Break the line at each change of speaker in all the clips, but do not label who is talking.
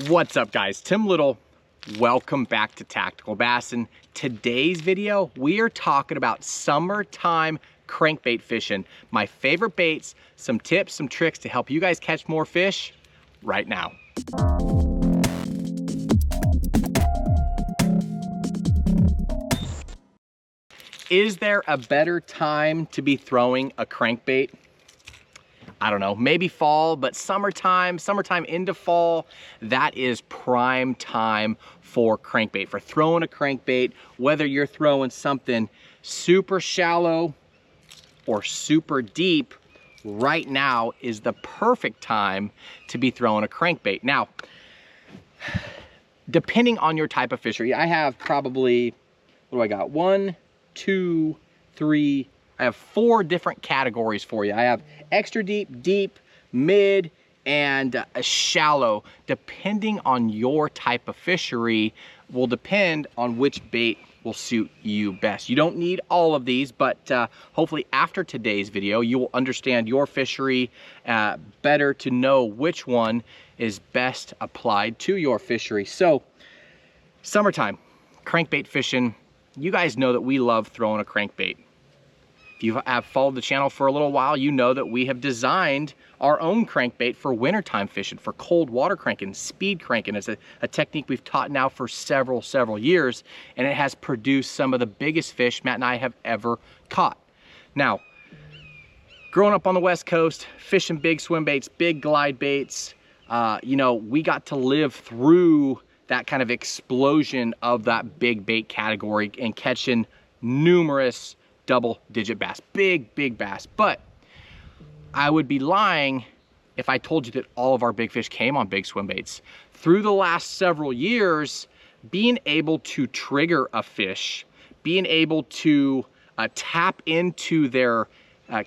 What's up, guys? Tim Little. Welcome back to Tactical Bassin. Today's video, we are talking about summertime crankbait fishing. My favorite baits, some tips, some tricks to help you guys catch more fish right now. Is there a better time to be throwing a crankbait? I don't know, maybe fall, but summertime into fall, that is prime time for crankbait, for throwing a crankbait, whether you're throwing something super shallow or super deep. Right now is the perfect time to be throwing a crankbait. Now, depending on your type of fishery, I have probably, what do I got? 1, 2, 3, I have 4 different categories for you. I have extra deep, deep, mid, and shallow. Depending on your type of fishery will depend on which bait will suit you best. You don't need all of these, but hopefully after today's video, you will understand your fishery better to know which one is best applied to your fishery. So, summertime, crankbait fishing. You guys know that we love throwing a crankbait. If you have followed the channel for a little while, you know that we have designed our own crankbait for wintertime fishing, for cold water cranking, speed cranking. It's a technique we've taught now for several years, and it has produced some of the biggest fish Matt and I have ever caught. Now, growing up on the West Coast, fishing big swim baits, big glide baits, you know, we got to live through that kind of explosion of that big bait category and catching numerous double-digit bass, big bass. But I would be lying if I told you that all of our big fish came on big swim baits. Through the last several years, being able to trigger a fish, being able to tap into their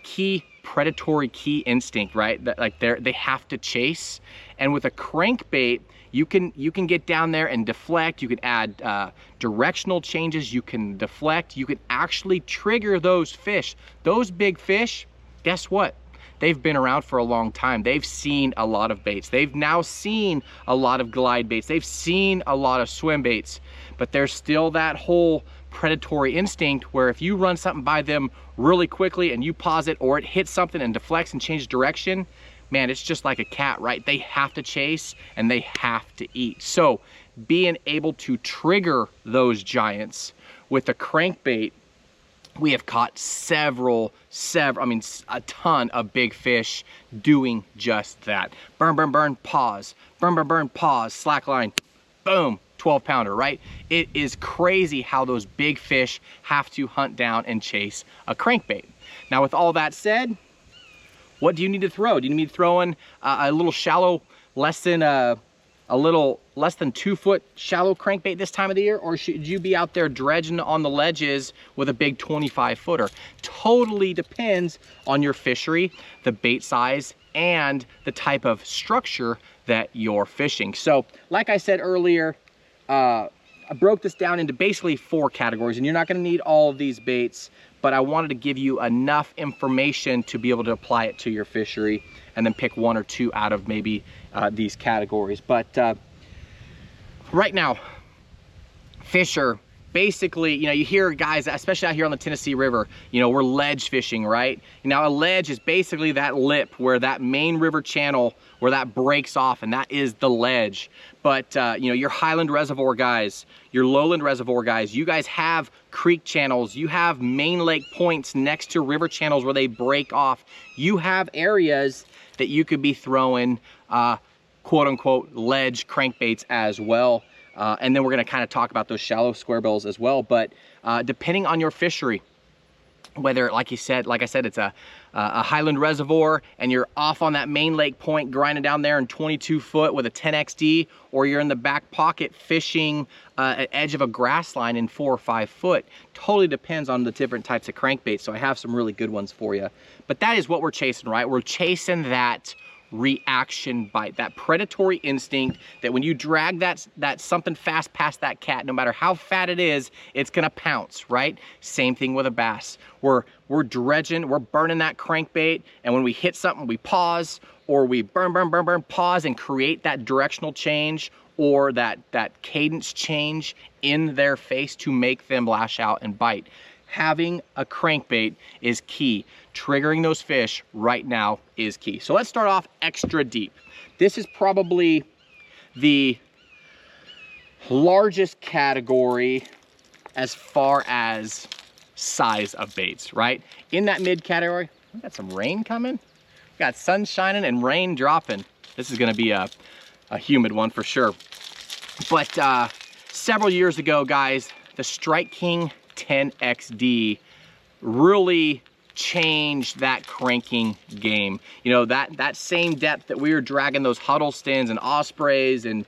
key predatory key instinct, right? That like they have to chase. And with a crankbait, you can get down there and deflect. You can add directional changes. You can deflect. You can actually trigger those fish. Those big fish, guess what? They've been around for a long time. They've seen a lot of baits. They've now seen a lot of glide baits. They've seen a lot of swim baits. But there's still that whole predatory instinct where if you run something by them really quickly and you pause it, or it hits something and deflects and changes direction, man, it's just like a cat, right? They have to chase and they have to eat. So being able to trigger those giants with a crankbait, we have caught a ton of big fish doing just that. Burn, pause. Burn, pause, slack line, boom, 12-pounder, right? It is crazy how those big fish have to hunt down and chase a crankbait. Now, with all that said, what do you need to throw? Do you need to throw in a little shallow, less than 2-foot shallow crankbait this time of the year? Or should you be out there dredging on the ledges with a big 25-footer? Totally depends on your fishery, the bait size, and the type of structure that you're fishing. So, like I said earlier, I broke this down into basically 4 categories, and you're not gonna need all of these baits, but I wanted to give you enough information to be able to apply it to your fishery and then pick 1 or 2 out of maybe these categories. But right now, fisher, basically, you know, you hear guys, especially out here on the Tennessee River, you know, we're ledge fishing, right? Now, a ledge is basically that lip where that main river channel, where that breaks off, and that is the ledge. But, you know, your highland reservoir guys, your lowland reservoir guys, you guys have creek channels, you have main lake points next to river channels where they break off. You have areas that you could be throwing, quote unquote, ledge crankbaits as well. And then we're gonna kind of talk about those shallow square bills as well. But depending on your fishery, whether, like I said, it's a highland reservoir and you're off on that main lake point grinding down there in 22-foot with a 10XD, or you're in the back pocket fishing at edge of a grass line in 4 or 5 foot, totally depends on the different types of crankbaits. So I have some really good ones for you. But that is what we're chasing, right? We're chasing that reaction bite, that predatory instinct that when you drag that something fast past that cat, no matter how fat it is, it's gonna pounce, right? Same thing with a bass. We're dredging, we're burning that crankbait, and when we hit something, we pause, or we burn, burn, burn, burn, pause and create that directional change or that cadence change in their face to make them lash out and bite. Having a crankbait is key. Triggering those fish right now is key. So let's start off extra deep. This is probably the largest category as far as size of baits, right? In that mid category, we got some rain coming. We got sun shining and rain dropping. This is gonna be a humid one for sure. But several years ago, guys, the Strike King 10XD really changed that cranking game. You know, that same depth that we were dragging those Huddlestons and Ospreys and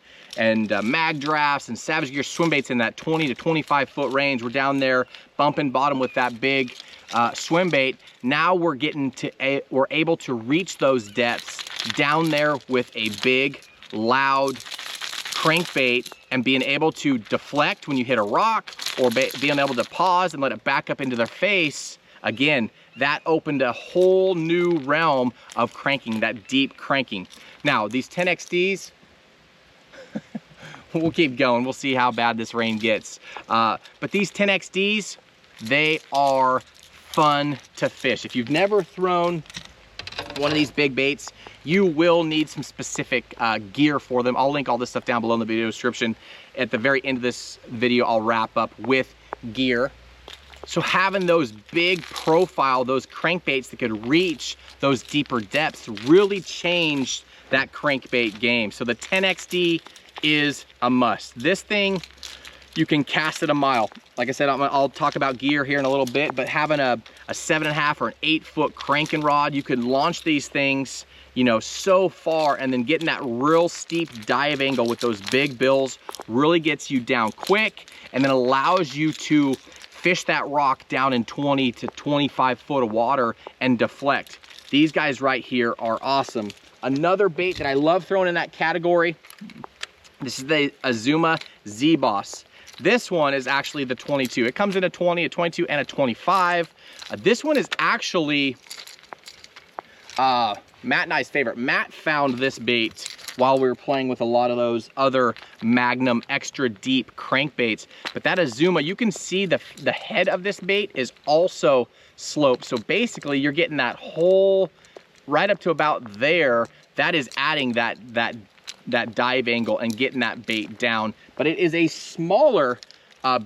mag drafts and Savage Gear swim baits in that 20 to 25 foot range. We're down there bumping bottom with that big swim bait. Now we're we're able to reach those depths down there with a big, loud crankbait and being able to deflect when you hit a rock or being able to pause and let it back up into their face. Again, that opened a whole new realm of cranking, that deep cranking. Now, these 10XDs, we'll keep going. We'll see how bad this rain gets. But these 10XDs, they are fun to fish. If you've never thrown one of these big baits, you will need some specific gear for them. I'll link all this stuff down below in the video description. At the very end of this video, I'll wrap up with gear. So having those big profile, those crankbaits that could reach those deeper depths really changed that crankbait game. So the 10XD is a must. This thing, you can cast it a mile. Like I said, I'll talk about gear here in a little bit, but having a 7.5 or an 8 foot cranking rod, you can launch these things, you know, so far, and then getting that real steep dive angle with those big bills really gets you down quick and then allows you to fish that rock down in 20 to 25 foot of water and deflect. These guys right here are awesome. Another bait that I love throwing in that category, this is the Azuma Z-Boss. This one is actually the 22. It comes in a 20, a 22, and a 25. This one is actually Matt and I's favorite. Matt found this bait while we were playing with a lot of those other Magnum extra deep crankbaits. But that Azuma, you can see the head of this bait is also sloped. So basically you're getting that whole, right up to about there, that is adding that dive angle and getting that bait down. But it is a smaller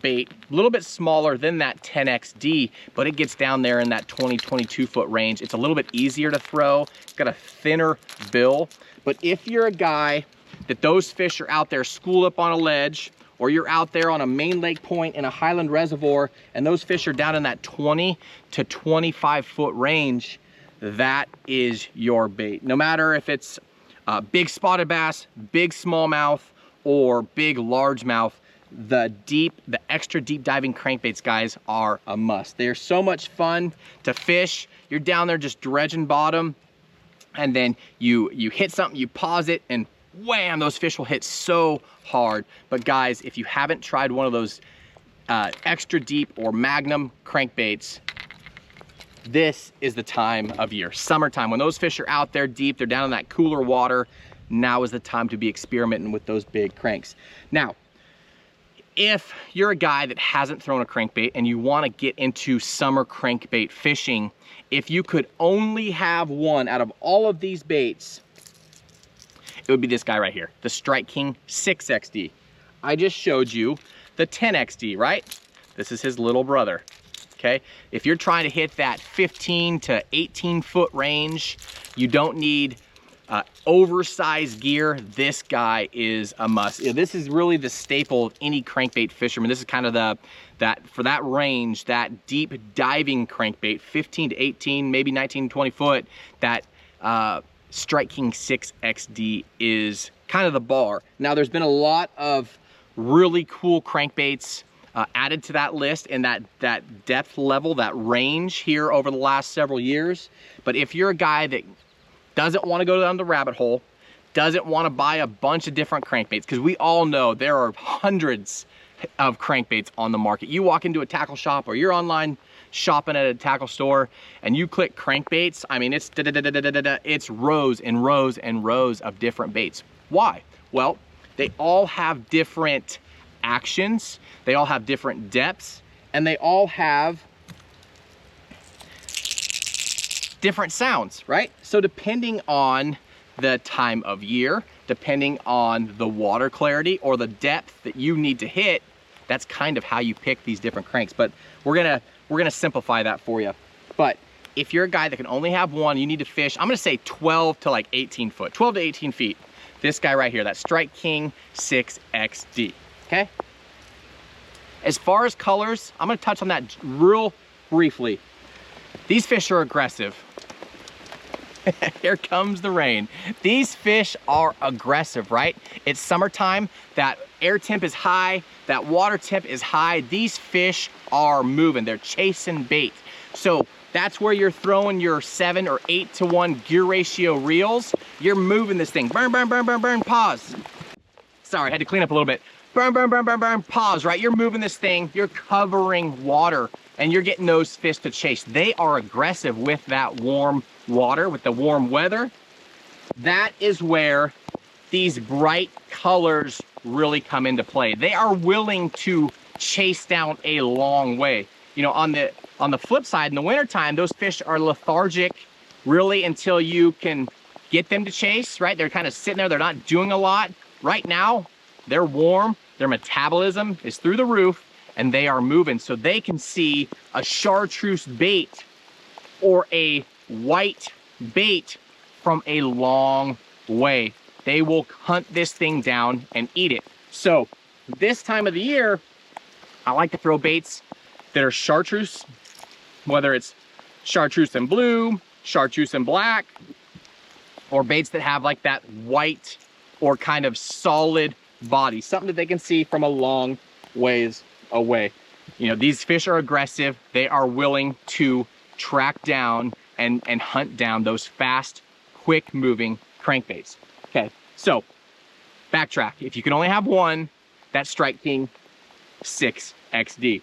bait, a little bit smaller than that 10XD, but it gets down there in that 20, 22 foot range. It's a little bit easier to throw. It's got a thinner bill. But if you're a guy that those fish are out there schooled up on a ledge, or you're out there on a main lake point in a highland reservoir, and those fish are down in that 20 to 25 foot range, that is your bait. No matter if it's big spotted bass, big smallmouth, or big largemouth, the extra deep diving crankbaits, guys, are a must. They're so much fun to fish. You're down there just dredging bottom, and then you hit something, you pause it, and wham, those fish will hit so hard. But guys, if you haven't tried one of those extra deep or Magnum crankbaits, this is the time of year, summertime, when those fish are out there deep, they're down in that cooler water. Now is the time to be experimenting with those big cranks. Now, if you're a guy that hasn't thrown a crankbait and you want to get into summer crankbait fishing, if you could only have one out of all of these baits, it would be this guy right here, the Strike King 6XD. I just showed you the 10XD, right? This is his little brother, okay? If you're trying to hit that 15 to 18 foot range, you don't need oversized gear. This guy is a must. This is really the staple of any crankbait fisherman. This is kind of for that range, that deep diving crankbait, 15 to 18, maybe 19 to 20 foot, that Strike King 6XD is kind of the bar. Now, there's been a lot of really cool crankbaits added to that list and that depth level, that range here over the last several years. But if you're a guy that doesn't want to go down the rabbit hole, doesn't want to buy a bunch of different crankbaits, because we all know there are hundreds of crankbaits on the market. You walk into a tackle shop or you're online shopping at a tackle store and you click crankbaits, I mean, it's rows and rows and rows of different baits. Why? Well, they all have different actions, they all have different depths, and they all have different sounds, right? So depending on the time of year, depending on the water clarity or the depth that you need to hit, that's kind of how you pick these different cranks. But we're gonna simplify that for you. But if you're a guy that can only have one, you need to fish, I'm gonna say 12 to like 18 foot, 12 to 18 feet. This guy right here, that Strike King 6XD, okay? As far as colors, I'm gonna touch on that real briefly. These fish are aggressive. Here comes the rain. These fish are aggressive, right? It's summertime, that air temp is high, that water temp is high. These fish are moving, they're chasing bait. So that's where you're throwing your 7 or 8 to 1 gear ratio reels. You're moving this thing. Burn, burn, burn, burn, burn, pause. Sorry, I had to clean up a little bit. Burn, burn, burn, burn, burn, pause, right? You're moving this thing, you're covering water, and you're getting those fish to chase. They are aggressive with that warm water, with the warm weather. That is where these bright colors really come into play. They are willing to chase down a long way. You know, on the flip side, in the wintertime, those fish are lethargic really until you can get them to chase, right? They're kind of sitting there, they're not doing a lot. Right now, they're warm, their metabolism is through the roof, and they are moving, so they can see a chartreuse bait or a white bait from a long way. They will hunt this thing down and eat it. So this time of the year, I like to throw baits that are chartreuse, whether it's chartreuse and blue, chartreuse and black, or baits that have like that white or kind of solid body, something that they can see from a long ways away. You know, these fish are aggressive. They are willing to track down and hunt down those fast, quick moving crankbaits. Okay, so backtrack. If you can only have one, that's Strike King 6XD.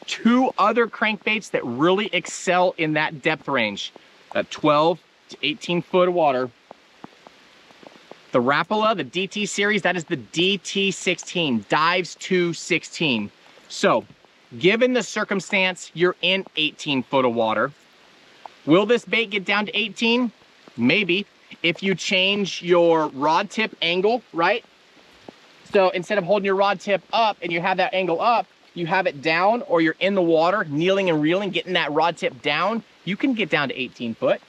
Two other crankbaits that really excel in that depth range, at 12 to 18 foot of water. The Rapala, the DT series, that is the DT16, dives to 16. So, given the circumstance you're in 18 foot of water, will this bait get down to 18? Maybe. If you change your rod tip angle, right? So instead of holding your rod tip up and you have that angle up, you have it down, or you're in the water, kneeling and reeling, getting that rod tip down, you can get down to 18 foot.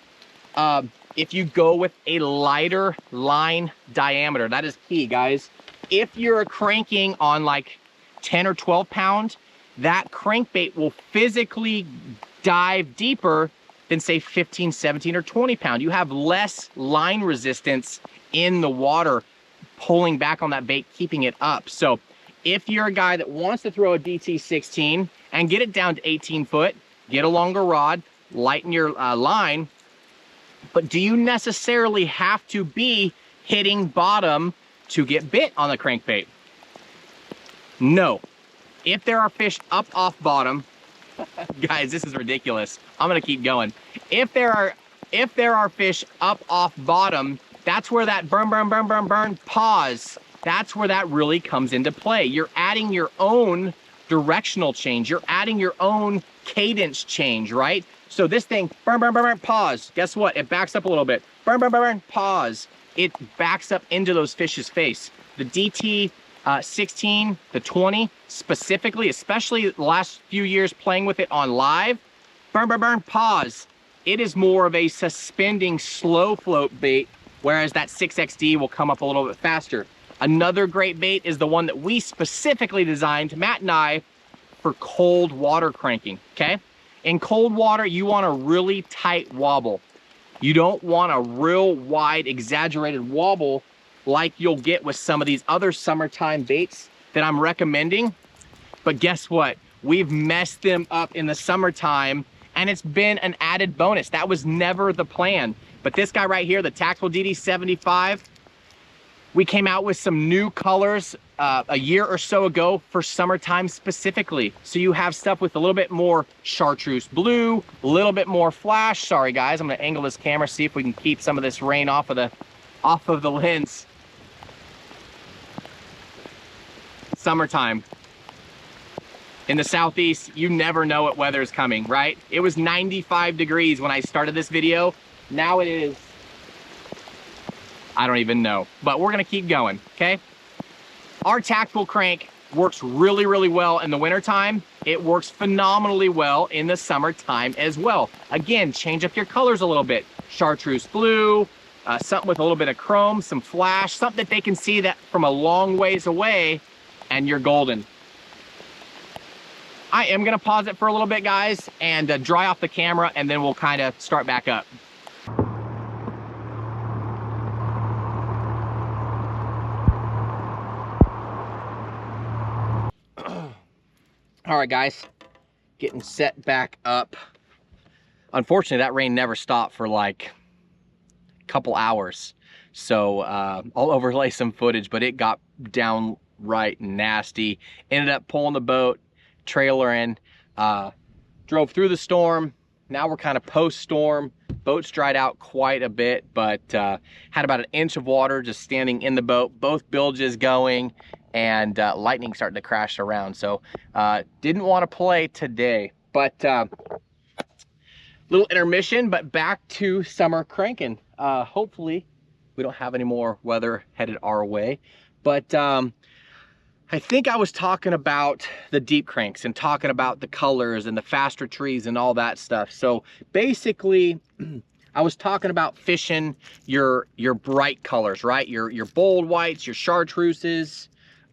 If you go with a lighter line diameter, that is key, guys. If you're cranking on like 10 or 12 pound, that crankbait will physically dive deeper than say 15, 17, or 20 pound. You have less line resistance in the water, pulling back on that bait, keeping it up. So if you're a guy that wants to throw a DT16 and get it down to 18 foot, get a longer rod, lighten your line, but do you necessarily have to be hitting bottom to get bit on the crankbait? No. If there are fish up off bottom, guys, this is ridiculous. I'm gonna keep going. If there are fish up off bottom, that's where that burn, burn, burn, burn, burn, pause, that's where that really comes into play. You're adding your own directional change. You're adding your own cadence change, right? So this thing, burn, burn, burn, burn, pause. Guess what? It backs up a little bit. Burn, burn, burn, burn, pause. It backs up into those fish's face. The DT 16, the 20 specifically, especially the last few years playing with it on live, burn, burn, burn, pause. It is more of a suspending slow float bait, whereas that 6XD will come up a little bit faster. Another great bait is the one that we specifically designed, Matt and I, for cold water cranking, okay? In cold water, you want a really tight wobble. You don't want a real wide, exaggerated wobble like you'll get with some of these other summertime baits that I'm recommending. But guess what? We've messed them up in the summertime, and it's been an added bonus. That was never the plan. But this guy right here, the Tactical DD75, We came out with some new colors a year or so ago for summertime specifically. So you have stuff with a little bit more chartreuse blue, a little bit more flash. Sorry guys, I'm gonna angle this camera, see if we can keep some of this rain off of the lens. Summertime. In the Southeast, you never know what weather is coming, right? It was 95 degrees when I started this video. Now it is, I don't even know, but we're gonna keep going, okay? Our tactical crank works really, really well in the wintertime. It works phenomenally well in the summertime as well. Again, change up your colors a little bit. Chartreuse blue, something with a little bit of chrome, some flash, something that they can see that from a long ways away, and you're golden. I am gonna pause it for a little bit, guys, and dry off the camera, and then we'll kind of start back up. All right, guys, getting set back up. Unfortunately, that rain never stopped for like a couple hours. So I'll overlay some footage, but it got downright nasty. Ended up pulling the boat, trailer in, drove through the storm. Now we're kind of post-storm. Boat's dried out quite a bit, but had about 1 inch of water just standing in the boat, both bilges going, and lightning starting to crash around. So didn't want to play today, but little intermission, but back to summer cranking. Hopefully we don't have any more weather headed our way, but I think I was talking about the deep cranks and talking about the colors and the faster trees and all that stuff. So basically I was talking about fishing your bright colors, right? Your bold whites, your chartreuses.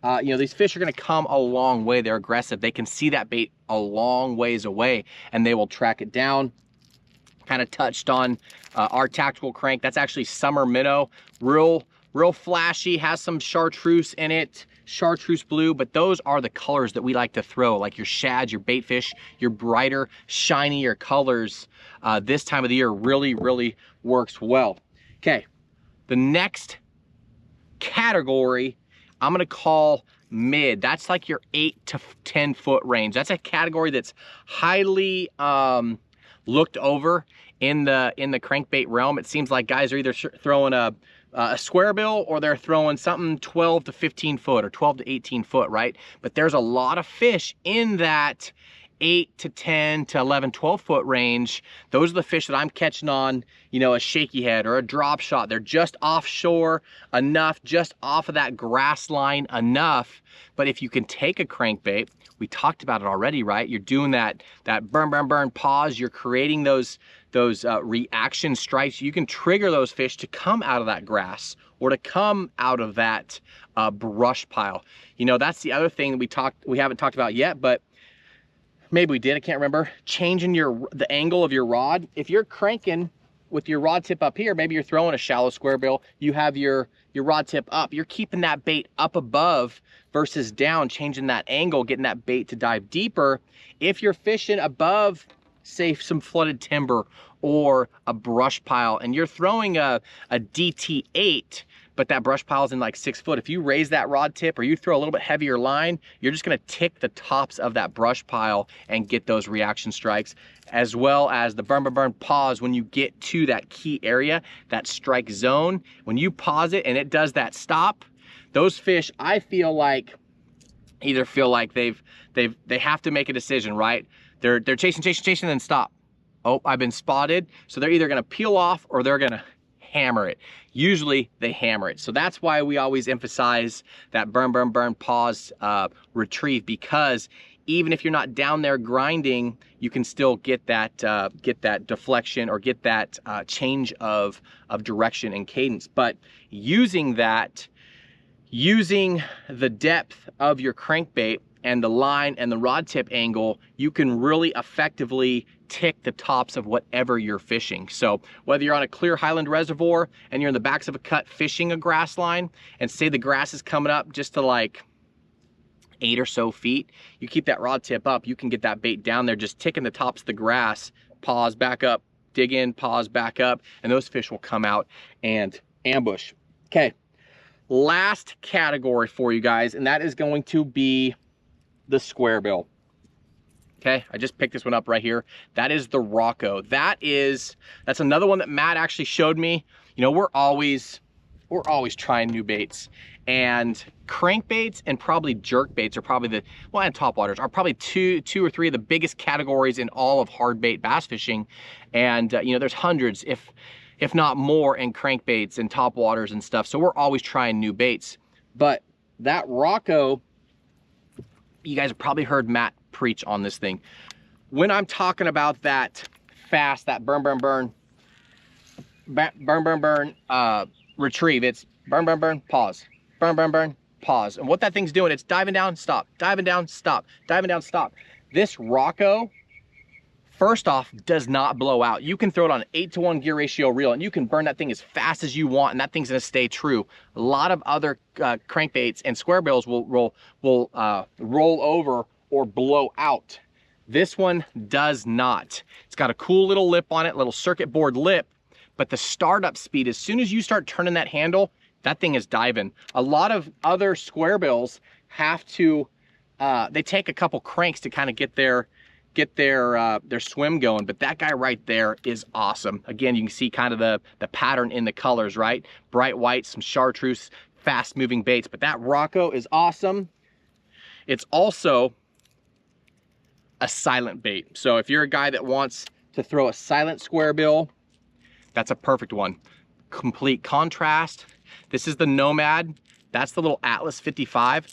You know, these fish are gonna come a long way. They're aggressive. They can see that bait a long ways away and they will track it down. Kind of touched on our tactical crank. That's actually summer minnow. Real flashy, has some chartreuse in it, chartreuse blue, but those are the colors that we like to throw, like your shads, your baitfish, your brighter, shinier colors. This time of the year really, really works well. Okay, the next category I'm gonna call mid. That's like your 8 to 10 foot range. That's a category that's highly looked over in the crankbait realm. It seems like guys are either throwing a square bill or they're throwing something 12 to 15 foot or 12 to 18 foot, right? But there's a lot of fish in that 8 to 10 to 11, 12 foot range. Those are the fish that I'm catching on, you know, a shaky head or a drop shot. They're just offshore enough, just off of that grass line enough. But if you can take a crankbait, we talked about it already, right? You're doing that burn pause. You're creating those reaction strikes. You can trigger those fish to come out of that grass or to come out of that brush pile. You know, that's the other thing that we haven't talked about yet, but maybe we did, I can't remember. Changing the angle of your rod. If you're cranking with your rod tip up here, maybe you're throwing a shallow square bill, you have your rod tip up. You're keeping that bait up above versus down, changing that angle, getting that bait to dive deeper. If you're fishing above, say, some flooded timber or a brush pile, and you're throwing a DT8, but that brush pile is in like 6 foot. If you raise that rod tip or you throw a little bit heavier line, you're just gonna tick the tops of that brush pile and get those reaction strikes, as well as the burn pause when you get to that key area, that strike zone. When you pause it and it does that stop, those fish, I feel like, either feel like they have to make a decision, right? They're chasing, and then stop. Oh, I've been spotted. So they're either gonna peel off or they're gonna hammer it. Usually they hammer it. So that's why we always emphasize that burn pause, retrieve, because even if you're not down there grinding, you can still get that deflection or get that change of direction and cadence. But using the depth of your crankbait and the line and the rod tip angle, you can really effectively tick the tops of whatever you're fishing. So whether you're on a clear highland reservoir and you're in the backs of a cut fishing a grass line, and say the grass is coming up just to like 8 or so feet, you keep that rod tip up, you can get that bait down there just ticking the tops of the grass, pause, back up, dig in, pause, back up, and those fish will come out and ambush. Okay, last category for you guys, and that is going to be the square bill. Okay, I just picked this one up right here. That is the Rocco. That's another one that Matt actually showed me. You know, we're always trying new baits, and crankbaits and probably jerk baits are probably and topwaters are probably two or three of the biggest categories in all of hard bait bass fishing. And you know, there's hundreds, if not more, in crankbaits and topwaters and stuff. So we're always trying new baits. But that Rocco, you guys have probably heard Matt preach on this thing. When I'm talking about that fast, that burn, retrieve, it's burn, pause, burn, pause. And what that thing's doing, it's diving down, stop, diving down, stop, diving down, stop. This Rocco, first off, does not blow out. You can throw it on an 8-to-1 gear ratio reel and you can burn that thing as fast as you want, and that thing's gonna stay true. A lot of other crankbaits and square bills will roll over or blow out. This one does not. It's got a cool little lip on it, little circuit board lip, but the startup speed, as soon as you start turning that handle, that thing is diving. A lot of other square bills have to, they take a couple cranks to kind of get their swim going, but that guy right there is awesome. Again, you can see kind of the pattern in the colors, right? Bright white, some chartreuse, fast moving baits, but that Rocco is awesome. It's also a silent bait. So if you're a guy that wants to throw a silent square bill, that's a perfect one. Complete contrast. This is the Nomad. That's the little Atlas 55.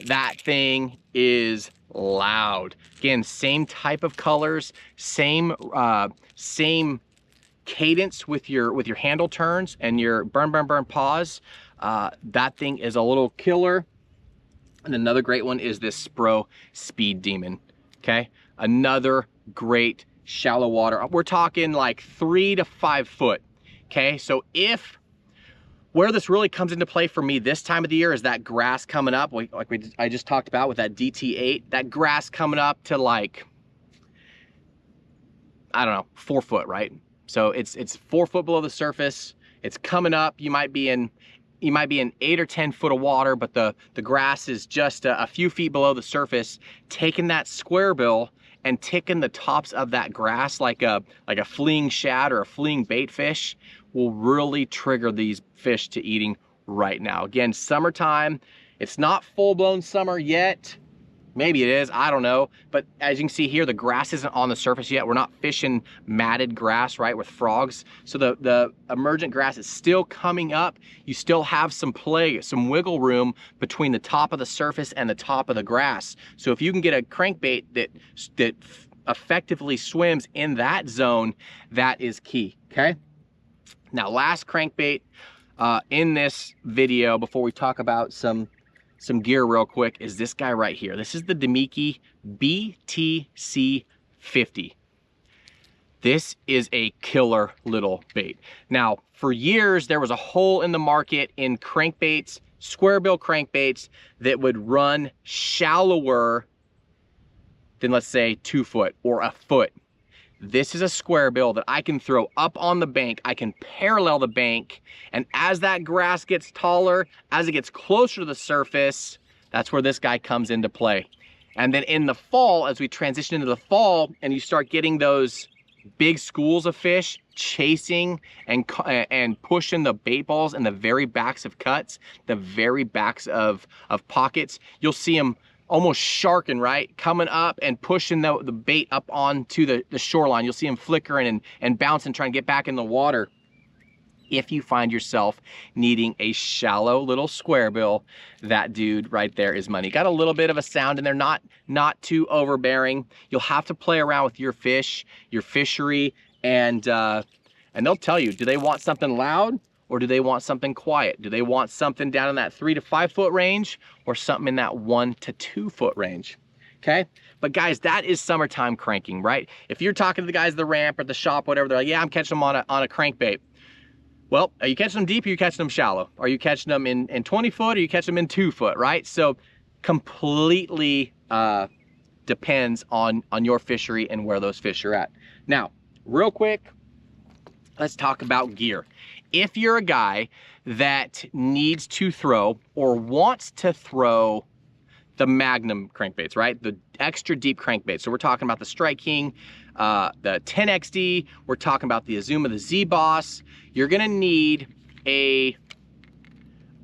That thing is loud. Again, same type of colors, same cadence with your handle turns and your burn, pause. That thing is a little killer. And another great one is this Spro Speed Demon, okay? Another great shallow water. We're talking like 3 to 5 foot, okay? So where this really comes into play for me this time of the year is that grass coming up, I just talked about with that DT8, that grass coming up to like, I don't know, 4 foot, right? So it's 4 foot below the surface. It's coming up. You might be in 8 or 10 foot of water, but the grass is just a few feet below the surface. Taking that square bill and ticking the tops of that grass like a fleeing shad or a fleeing bait fish will really trigger these fish to eating right now. Again, summertime. It's not full-blown summer yet. Maybe it is, I don't know. But as you can see here, the grass isn't on the surface yet. We're not fishing matted grass, right, with frogs. So the emergent grass is still coming up. You still have some play, some wiggle room between the top of the surface and the top of the grass. So if you can get a crankbait that effectively swims in that zone, that is key, okay? Now, last crankbait in this video, before we talk about some gear real quick, is this guy right here. This is the Demiki BTC 50. This is a killer little bait. Now, for years, there was a hole in the market in crankbaits, square bill crankbaits that would run shallower than, let's say, 2 foot or a foot. This is a square bill that I can throw up on the bank. I can parallel the bank, and as that grass gets taller, as it gets closer to the surface, that's where this guy comes into play. And then in the fall, as we transition into the fall and you start getting those big schools of fish chasing and pushing the bait balls in the very backs of cuts, the very backs of pockets, you'll see them almost sharking, right? Coming up and pushing the bait up onto the shoreline. You'll see them flickering and bouncing, trying to get back in the water. If you find yourself needing a shallow little square bill, that dude right there is money. Got a little bit of a sound in there, not too overbearing. You'll have to play around with your fish, your fishery, and they'll tell you, do they want something loud? Or do they want something quiet? Do they want something down in that 3 to 5 foot range or something in that 1 to 2 foot range? Okay, but guys, that is summertime cranking, right? If you're talking to the guys at the ramp or the shop, whatever, they're like, yeah, I'm catching them on a crankbait. Well, are you catching them deep or are you catching them shallow? Are you catching them in 20 foot or are you catching them in 2 foot, right? So completely depends on your fishery and where those fish are at. Now, real quick, let's talk about gear. if you're a guy that needs to throw or wants to throw the Magnum crankbaits, right? The extra deep crankbaits. So we're talking about the Strike King, the 10XD, we're talking about the Azuma, the Z-Boss. You're gonna need a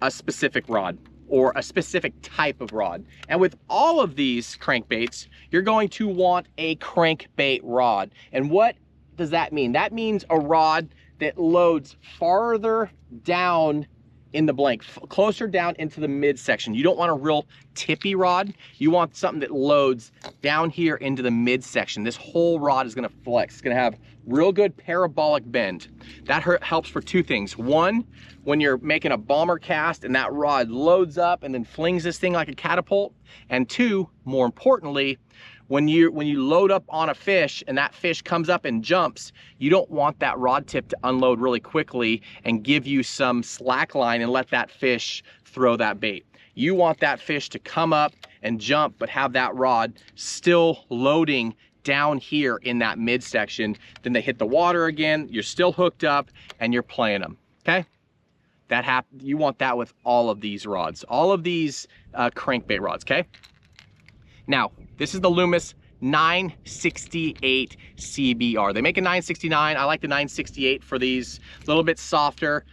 specific rod or a specific type of rod. And with all of these crankbaits, you're going to want a crankbait rod. And what does that mean? That means a rod that loads farther down in the blank, closer down into the midsection. You don't want a real tippy rod. You want something that loads down here into the midsection. This whole rod is gonna flex. It's gonna have real good parabolic bend. That helps for two things. One, when you're making a bomber cast and that rod loads up and then flings this thing like a catapult. And two, more importantly, when you load up on a fish and that fish comes up and jumps, you don't want that rod tip to unload really quickly and give you some slack line and let that fish throw that bait. You want that fish to come up and jump, but have that rod still loading down here in that midsection. Then they hit the water again, you're still hooked up and you're playing them, okay? You want that with all of these rods, all of these crankbait rods, okay? Now, this is the Loomis 968 CBR. They make a 969. I like the 968 for these. A little bit softer.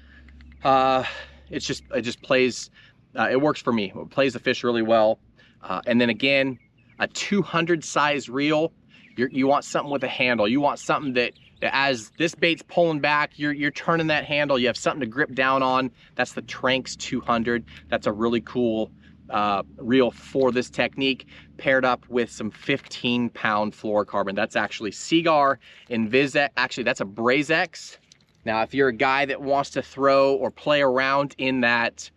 It just plays, it works for me. It plays the fish really well. And then again, a 200 size reel. You want something with a handle. You want something that as this bait's pulling back, you're turning that handle. You have something to grip down on. That's the Tranx 200. That's a really cool reel for this technique, paired up with some 15-pound fluorocarbon. That's actually Seagar Invisex. Actually, that's a Brazex. Now, if you're a guy that wants to throw or play around in that,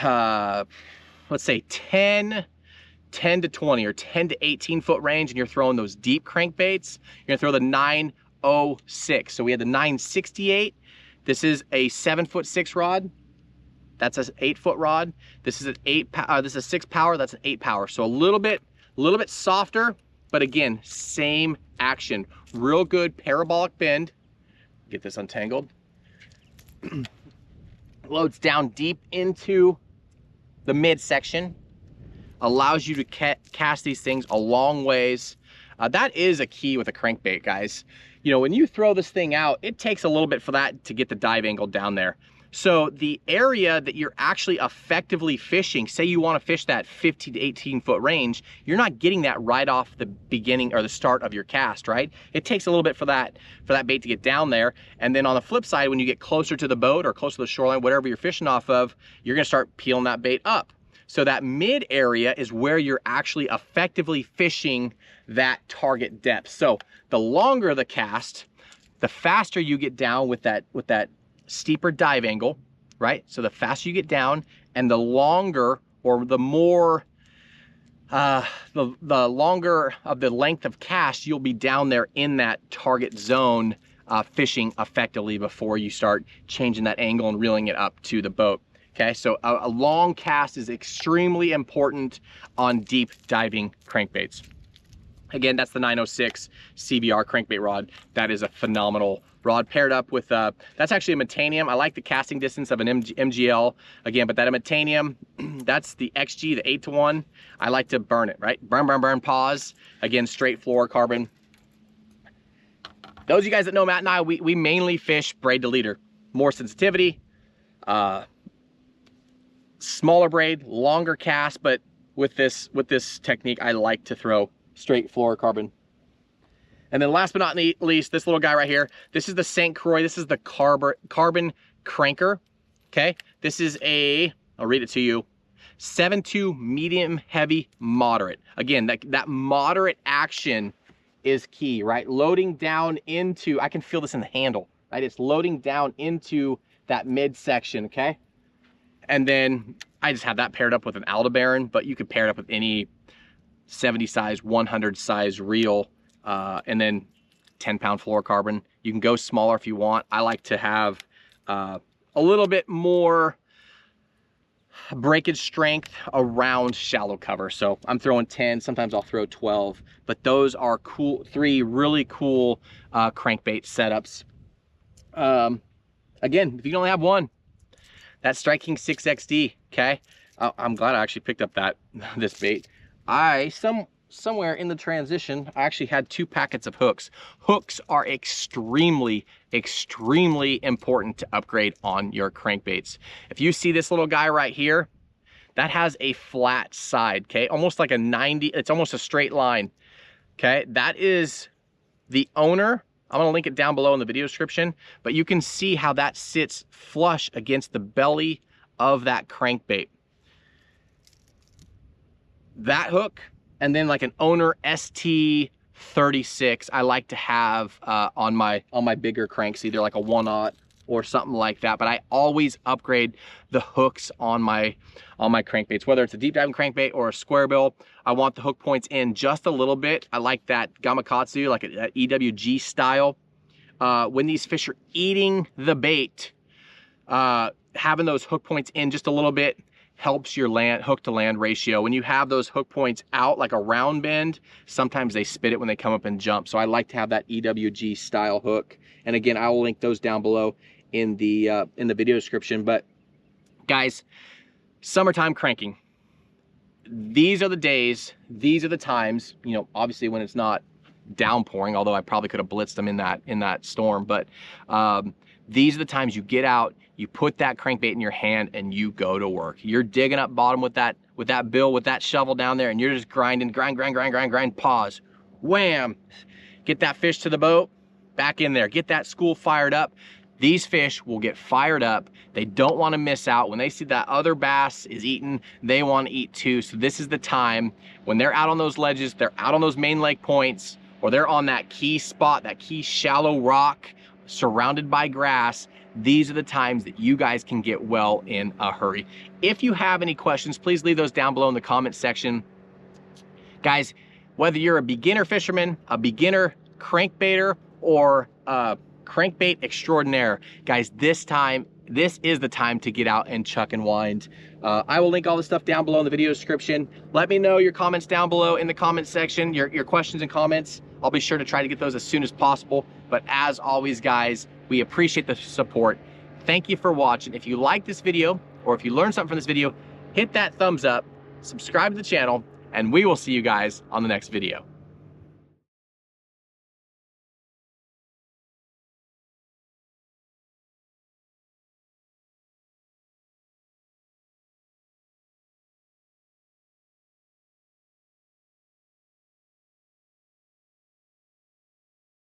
let's say 10 to 20 or 10 to 18 foot range, and you're throwing those deep crankbaits, you're gonna throw the 906. So we had the 968. This is a 7'6" rod. That's an 8-foot rod. This is this is a 6 power. That's an 8 power. So a little bit softer, but again, same action. Real good parabolic bend. Get this untangled. Loads down deep into the midsection. Allows you to cast these things a long ways. That is a key with a crankbait, guys. You know, when you throw this thing out, it takes a little bit for that to get the dive angle down there. So the area that you're actually effectively fishing, say you want to fish that 15 to 18 foot range, you're not getting that right off the beginning or the start of your cast, right? It takes a little bit for that bait to get down there. And then on the flip side, when you get closer to the boat or closer to the shoreline, whatever you're fishing off of, you're gonna start peeling that bait up. So that mid area is where you're actually effectively fishing that target depth. So the longer the cast, the faster you get down with that steeper dive angle, right? So the faster you get down, and the longer or the more the longer of the length of cast you'll be down there in that target zone, fishing effectively before you start changing that angle and reeling it up to the boat. Okay, so a long cast is extremely important on deep diving crankbaits. Again, that's the 906 CBR crankbait rod. That is a phenomenal rod, paired up with, that's actually a Metanium. I like the casting distance of an MGL, again, but that Metanium, that's the XG, the 8-to-1. I like to burn it, right? Burn, pause. Again, straight fluorocarbon. Those of you guys that know Matt and I, we mainly fish braid to leader. More sensitivity, smaller braid, longer cast, but with this technique, I like to throw straight fluorocarbon. And then last but not least, this little guy right here, this is the St. Croix. This is the carbon cranker, okay? This is I'll read it to you, 7.2 medium, heavy, moderate. Again, that moderate action is key, right? Loading down into, I can feel this in the handle, right? It's loading down into that midsection, okay? And then I just have that paired up with an Aldebaran, but you could pair it up with any 70 size, 100 size reel, and then 10-pound fluorocarbon. You can go smaller if you want. I like to have a little bit more breakage strength around shallow cover. So I'm throwing 10, sometimes I'll throw 12, but those are cool, 3 really cool crankbait setups. again, if you can only have one, that Strike King 6XD, okay? I'm glad I actually picked up this bait. Somewhere in the transition, I actually had 2 packets of hooks. Hooks are extremely, extremely important to upgrade on your crankbaits. If you see this little guy right here, that has a flat side, okay? Almost like a 90, it's almost a straight line, okay? That is the owner. I'm gonna link it down below in the video description, but you can see how that sits flush against the belly of that crankbait. That hook, and then like an owner ST36, I like to have on my bigger cranks, either like a 1/0 or something like that. But I always upgrade the hooks on my crankbaits, whether it's a deep diving crankbait or a square bill. I want the hook points in just a little bit. I like that gamakatsu, like an EWG style. When these fish are eating the bait, having those hook points in just a little bit helps your hook to land ratio. When you have those hook points out like a round bend, sometimes they spit it when they come up and jump. So I like to have that EWG style hook. And again, I will link those down below in the video description. But guys, summertime cranking. These are the days, these are the times, you know, obviously when it's not downpouring, although I probably could have blitzed them in that storm, but these are the times you get out, you put that crankbait in your hand and you go to work. You're digging up bottom with that bill, with that shovel down there, and you're just grinding, grind, pause, wham, get that fish to the boat, back in there, get that school fired up. These fish will get fired up. They don't want to miss out. When they see that other bass is eating, they want to eat too. So this is the time when they're out on those ledges, they're out on those main lake points, or they're on that key spot, that key shallow rock surrounded by grass. These are the times that you guys can get well in a hurry. If you have any questions, please leave those down below in the comment section. Guys, whether you're a beginner fisherman, a beginner crankbaiter, or a crankbait extraordinaire, guys, this is the time to get out and chuck and wind. I will link all the stuff down below in the video description. Let me know your comments down below in the comment section, your questions and comments. I'll be sure to try to get those as soon as possible. But as always, guys, we appreciate the support. Thank you for watching. If you like this video, or if you learned something from this video, hit that thumbs up, subscribe to the channel, and we will see you guys on the next video.